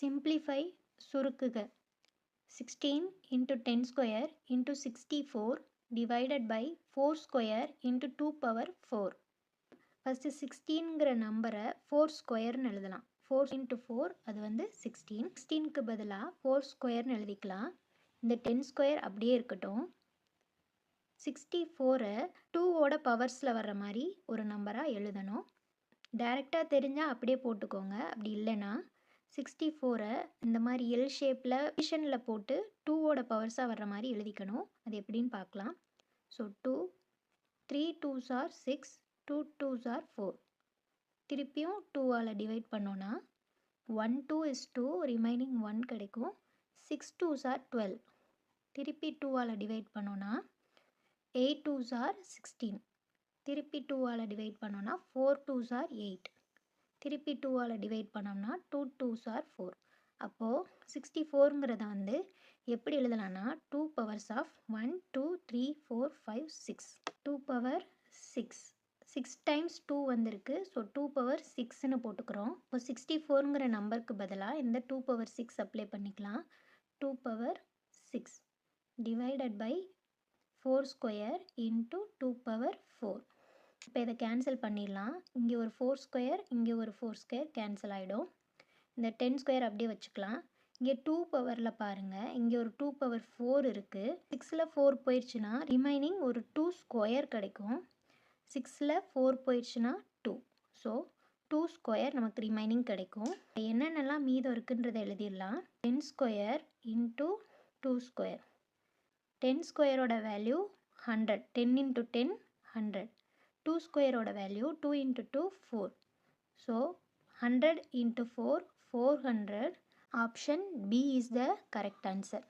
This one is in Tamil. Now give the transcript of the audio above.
Simplify சுருக்குக 16 into 10 square into 64 divided by 4 square into 2 power 4. First 16ங்கிற நம்பரை 4 ஸ்கொயர்னு எழுதலாம். 4 into 4 அது வந்து 16. 16க்கு பதிலாக 4 ஸ்கொயர்னு எழுதிக்கலாம். இந்த 10 ஸ்கொயர் அப்படியே இருக்கட்டும். 64ஐ 2ஓட பவர்ஸில் வர்ற மாதிரி ஒரு நம்பராக எழுதணும். டைரெக்டாக தெரிஞ்சால் அப்படியே போட்டுக்கோங்க. அப்படி இல்லைன்னா 64ஐ இந்த மாதிரி எல் ஷேப்பில் டிவிஷனில் போட்டு 2ஓட பவர்ஸாக வர்ற மாதிரி எழுதிக்கணும். அது எப்படின்னு பார்க்கலாம். So 2 3 2s are 6 2 2s are 4. திருப்பியும் 2ஆல் டிவைட் பண்ணோன்னா 1 2 is 2 ரிமைனிங் 1 கிடைக்கும். 6 2s are 12. திருப்பி 2ஆல் டிவைட் பண்ணோன்னா 8 2s are 16. திருப்பி 2ஆல் டிவைட் பண்ணோன்னா 4 2s are 8. திருப்பி 2ஆல் டிவைட் பண்ணோம்னா 2 2s are 4. அப்போது 64ங்கிறத வந்து எப்படி எழுதலாம்னா 2 powers of 1 2 3 4 5 6. 2 power 6. 6 times 2 வந்திருக்கு. ஸோ 2 power 6ன்னு போட்டுக்கிறோம். இப்போ 64ங்கிற நம்பருக்கு பதிலாக இந்த 2 power 6 அப்ளை பண்ணிக்கலாம். 2 power 6 divided by 4 square into 2 power 4. இப்போ இதை கேன்சல் பண்ணிடலாம். இங்கே ஒரு 4 ஸ்கொயர் இங்கே ஒரு 4 ஸ்கொயர் கேன்சல் ஆகிடும். இந்த 10 ஸ்கொயர் அப்படியே வச்சுக்கலாம். இங்கே 2 பவரில் பாருங்கள், இங்கே ஒரு 2 power 4 இருக்குது. 6ல் 4 போயிடுச்சுன்னா ரிமைனிங் ஒரு 2 ஸ்கொயர் கிடைக்கும். 6ல் 4 போயிடுச்சுன்னா 2. ஸோ 2 ஸ்கொயர் நமக்கு ரிமைனிங் கிடைக்கும். என்னென்னலாம் மீதம் இருக்குன்றதை எழுதிடலாம். 10 ஸ்கொயர் இன்ட்டு 2 ஸ்கொயர். 10 ஸ்கொயரோட வேல்யூ 100. 10 into 10 100. 2 ஸ்கொயரோட value 2 into 2 4. So 100 into 4 400. Option B is the correct answer.